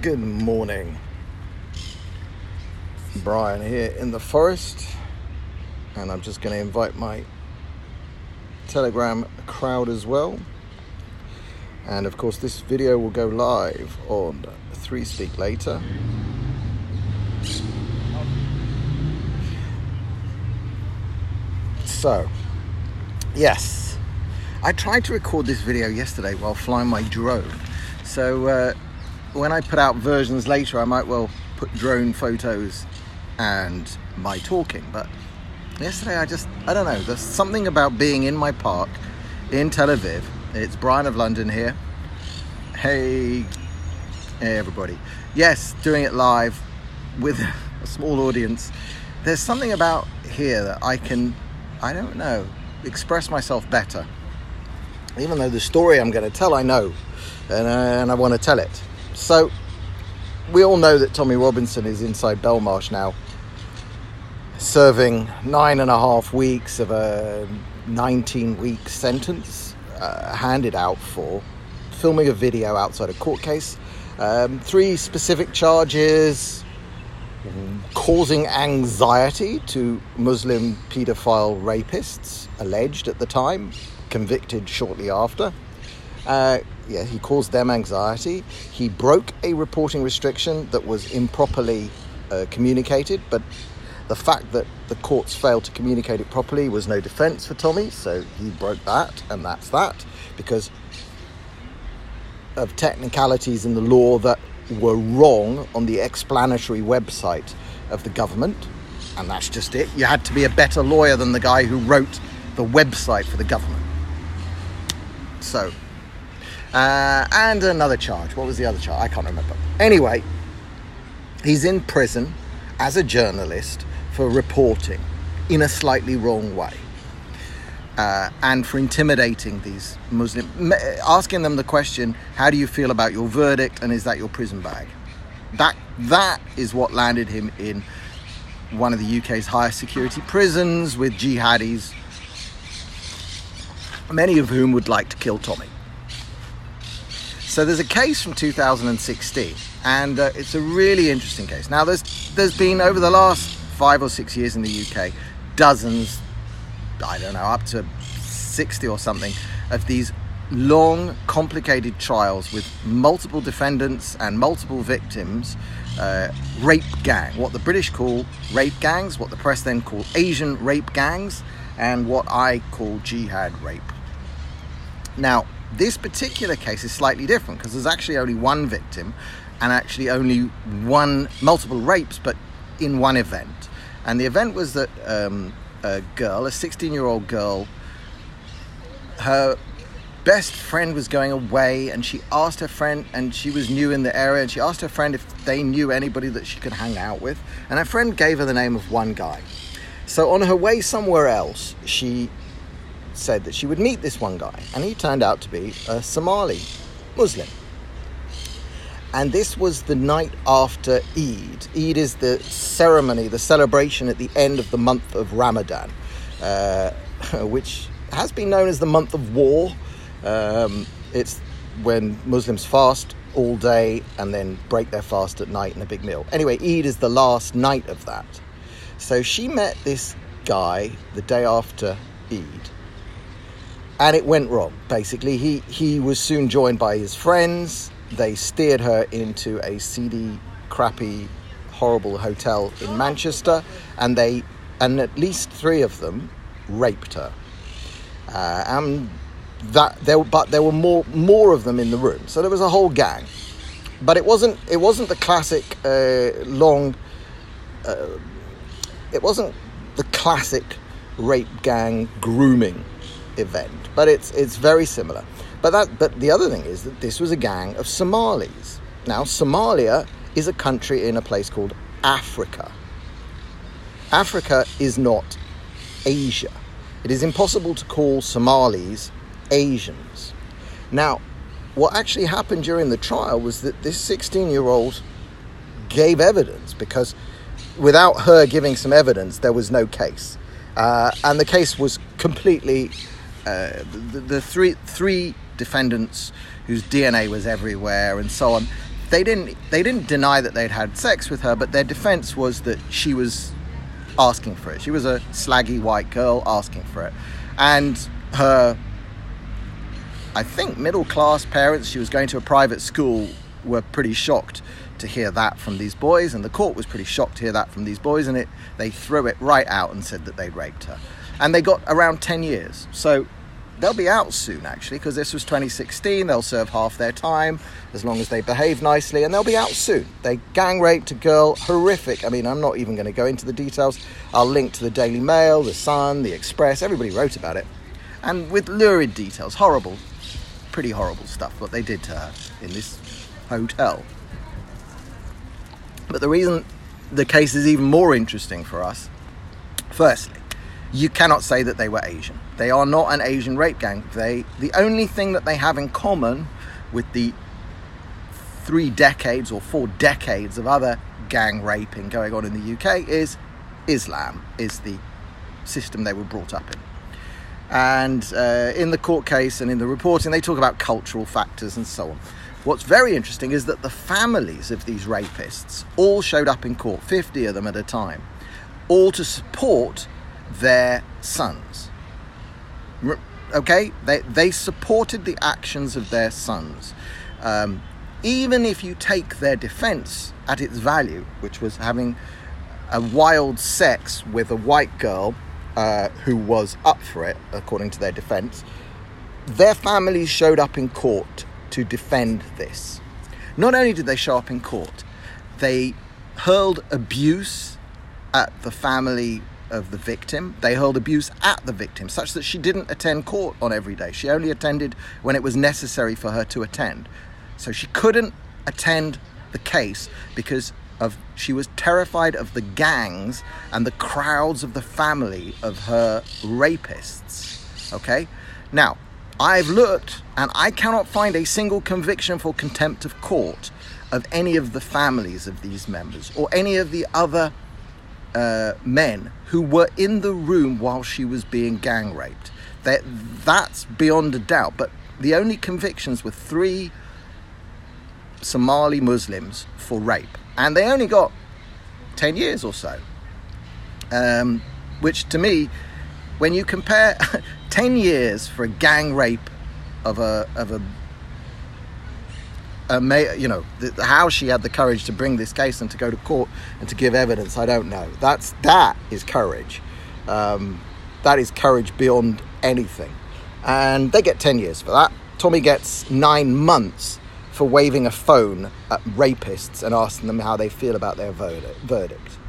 Good morning. Brian here in the forest, and I'm just going to invite my Telegram crowd as well. And of course this video will go live on 3Speak later. So, yes, I tried to record this video yesterday while flying my drone. So when I put out versions later, I might well put drone photos and my talking. But yesterday I don't know, there's something about being in my park in Tel Aviv. It's Brian of London here. Hey everybody. Yes, doing it live with a small audience. There's something about here that I can, I don't know, express myself better. Even though the story I'm going to tell, I know, and I want to tell it. So, we all know that Tommy Robinson is inside Belmarsh now, serving 9.5 weeks of a 19-week sentence handed out for filming a video outside a court case. 3 specific charges: causing anxiety to Muslim paedophile rapists, alleged at the time, convicted shortly after. He caused them anxiety. He broke a reporting restriction that was improperly communicated, but the fact that the courts failed to communicate it properly was no defense for Tommy, so he broke that, and that's that, because of technicalities in the law that were wrong on the explanatory website of the government, and that's just it. You had to be a better lawyer than the guy who wrote the website for the government. So, and another charge. What was the other charge? I can't remember. Anyway, he's in prison as a journalist for reporting in a slightly wrong way, and for intimidating these Muslims, asking them the question, how do you feel about your verdict, and is that your prison bag? That is what landed him in one of the UK's highest security prisons with jihadis, many of whom would like to kill Tommy. So there's a case from 2016, and it's a really interesting case. Now there's been, over the last 5 or 6 years in the UK, dozens, I don't know, up to 60 or something, of these long, complicated trials with multiple defendants and multiple victims. Rape gang, what the British call rape gangs, what the press then call Asian rape gangs, and what I call jihad rape. Now, this particular case is slightly different because there's actually only one victim and actually only multiple rapes, but in one event. And the event was that a girl, a 16-year-old girl, her best friend was going away, and she asked her friend, and she was new in the area, and she asked her friend if they knew anybody that she could hang out with, and her friend gave her the name of one guy. So on her way somewhere else, she said that she would meet this one guy, and he turned out to be a Somali Muslim. And this was the night after Eid. Eid is the ceremony, the celebration at the end of the month of Ramadan, which has been known as the month of war. It's when Muslims fast all day and then break their fast at night in a big meal. Anyway, Eid is the last night of that. So she met this guy the day after Eid, and it went wrong. Basically, he was soon joined by his friends. They steered her into a seedy, crappy, horrible hotel in Manchester, and at least 3 of them raped her. But there were more of them in the room, so there was a whole gang. But it wasn't the classic it wasn't the classic rape gang grooming event, but it's very similar. But the other thing is that this was a gang of Somalis. Now, Somalia is a country in a place called Africa. Africa is not Asia. It is impossible to call Somalis Asians. Now, what actually happened during the trial was that this 16-year-old gave evidence, because without her giving some evidence, there was no case. And the case was completely... the three defendants whose DNA was everywhere and so on, they didn't deny that they'd had sex with her, but their defense was that she was asking for it. She was a slaggy white girl asking for it. And her, I think, middle-class parents, she was going to a private school, were pretty shocked to hear that from these boys, and the court was pretty shocked to hear that from these boys, and they threw it right out and said that they'd raped her. And they got around 10 years. So they'll be out soon, actually, because this was 2016. They'll serve half their time as long as they behave nicely, and they'll be out soon. They gang raped a girl, horrific. I mean, I'm not even going to go into the details. I'll link to the Daily Mail, the Sun, the Express. Everybody wrote about it. And with lurid details, horrible, pretty horrible stuff, what they did to her in this hotel. But the reason the case is even more interesting for us, firstly, you cannot say that they were Asian. They are not an Asian rape gang. The only thing that they have in common with the 3 decades or 4 decades of other gang raping going on in the UK is Islam, is the system they were brought up in. And in the court case and in the reporting, they talk about cultural factors and so on. What's very interesting is that the families of these rapists all showed up in court, 50 of them at a time, all to support their sons. Okay? They supported the actions of their sons. Even if you take their defense at its value, which was having a wild sex with a white girl who was up for it, according to their defense, their families showed up in court to defend this. Not only did they show up in court, they hurled abuse at the family of the victim. They hurled abuse at the victim, such that she didn't attend court on every day. She only attended when it was necessary for her to attend. So she couldn't attend the case because she was terrified of the gangs and the crowds of the family of her rapists. Okay? Now, I've looked and I cannot find a single conviction for contempt of court of any of the families of these members or any of the other men who were in the room while she was being gang raped. That's beyond a doubt. But the only convictions were 3 Somali Muslims for rape. And they only got 10 years or so. Which to me, when you compare 10 years for a gang rape of how she had the courage to bring this case and to go to court and to give evidence, I don't know. That is courage. That is courage beyond anything. And they get 10 years for that. Tommy gets 9 months for waving a phone at rapists and asking them how they feel about their verdict.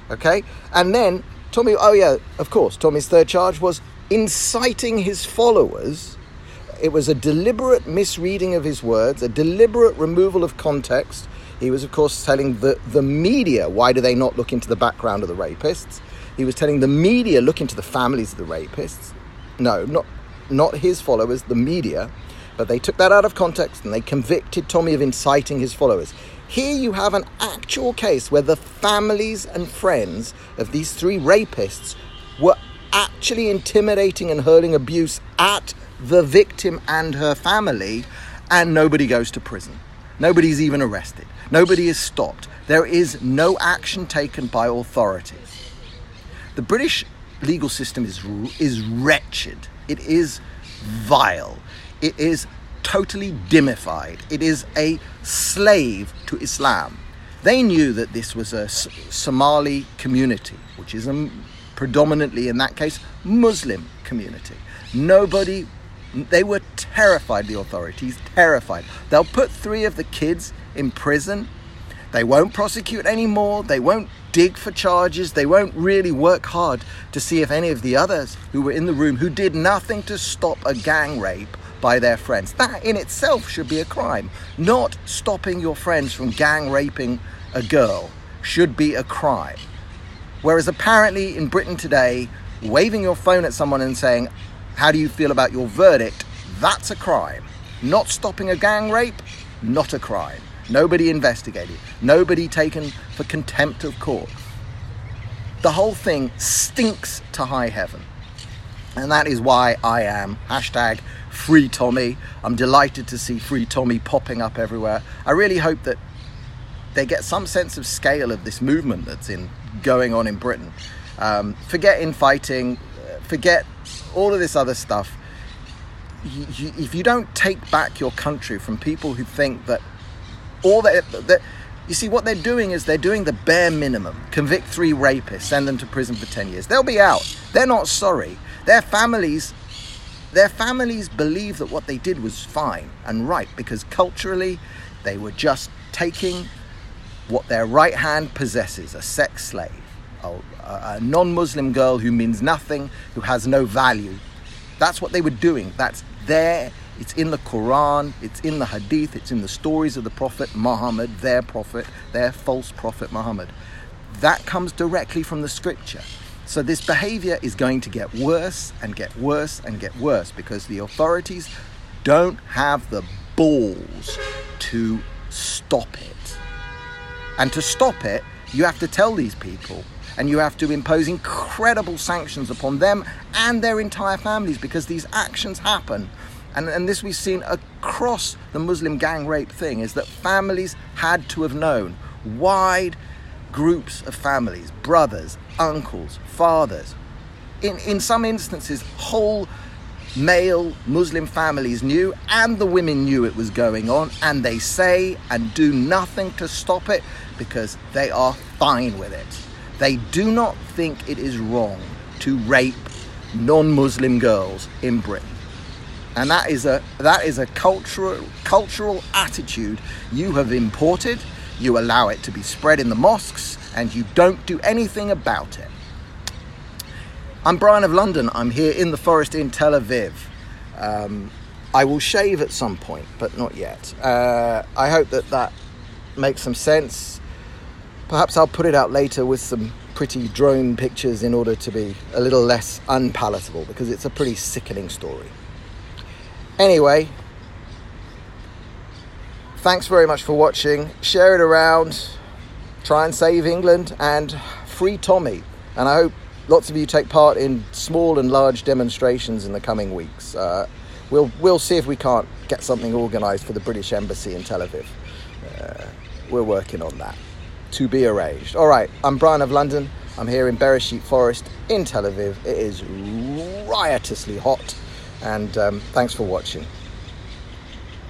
Okay? And then Tommy, of course, Tommy's third charge was inciting his followers. It was a deliberate misreading of his words, a deliberate removal of context. He was, of course, telling the media, why do they not look into the background of the rapists? He was telling the media, look into the families of the rapists. No, not his followers, the media. But they took that out of context and they convicted Tommy of inciting his followers. Here you have an actual case where the families and friends of these 3 rapists were actually intimidating and hurling abuse at the victim and her family, and nobody goes to prison. Nobody's even arrested. Nobody is stopped. There is no action taken by authorities. The British legal system is wretched. It is vile. It is totally dimmified. It is a slave to Islam. They knew that this was a Somali community, which is predominantly, in that case, Muslim community. They were terrified, the authorities, terrified. They'll put 3 of the kids in prison. They won't prosecute anymore. They won't dig for charges. They won't really work hard to see if any of the others who were in the room, who did nothing to stop a gang rape by their friends. That in itself should be a crime. Not stopping your friends from gang raping a girl should be a crime. Whereas apparently in Britain today, waving your phone at someone and saying, how do you feel about your verdict? That's a crime. Not stopping a gang rape, not a crime. Nobody investigated. Nobody taken for contempt of court. The whole thing stinks to high heaven. And that is why I am hashtag Free Tommy. I'm delighted to see Free Tommy popping up everywhere. I really hope that they get some sense of scale of this movement that's going on in Britain. Forget infighting, forget all of this other stuff. If you don't take back your country from people who think that you see, what they're doing is they're doing the bare minimum. Convict 3 rapists, send them to prison for 10 years. They'll be out. They're not sorry. Their families believe that what they did was fine and right, because culturally they were just taking what their right hand possesses, a sex slave, a non-Muslim girl who means nothing, who has no value. That's what they were doing. That's there. It's in the Quran, it's in the Hadith, it's in the stories of the Prophet Muhammad, their false Prophet Muhammad. That comes directly from the scripture. So this behavior is going to get worse and get worse and get worse, because the authorities don't have the balls to stop it. And to stop it, you have to tell these people, and you have to impose incredible sanctions upon them and their entire families, because these actions happen. And this we've seen across the Muslim gang rape thing, is that families had to have known. Wide groups of families, brothers, uncles, fathers. In some instances, whole male Muslim families knew, and the women knew it was going on, and they say and do nothing to stop it because they are fine with it. They do not think it is wrong to rape non-Muslim girls in Britain. And that is a cultural attitude you have imported. You allow it to be spread in the mosques, and you don't do anything about it. I'm Brian of London. I'm here in the forest in Tel Aviv. I will shave at some point, but not yet. I hope that makes some sense. Perhaps I'll put it out later with some pretty drone pictures in order to be a little less unpalatable, because it's a pretty sickening story. Anyway, thanks very much for watching. Share it around. Try and save England, and free Tommy. And I hope lots of you take part in small and large demonstrations in the coming weeks. We'll see if we can't get something organised for the British Embassy in Tel Aviv. We're working on that. To be arranged. All right, I'm Brian of London. I'm here in Bereshit Forest in Tel Aviv. It is riotously hot. And thanks for watching.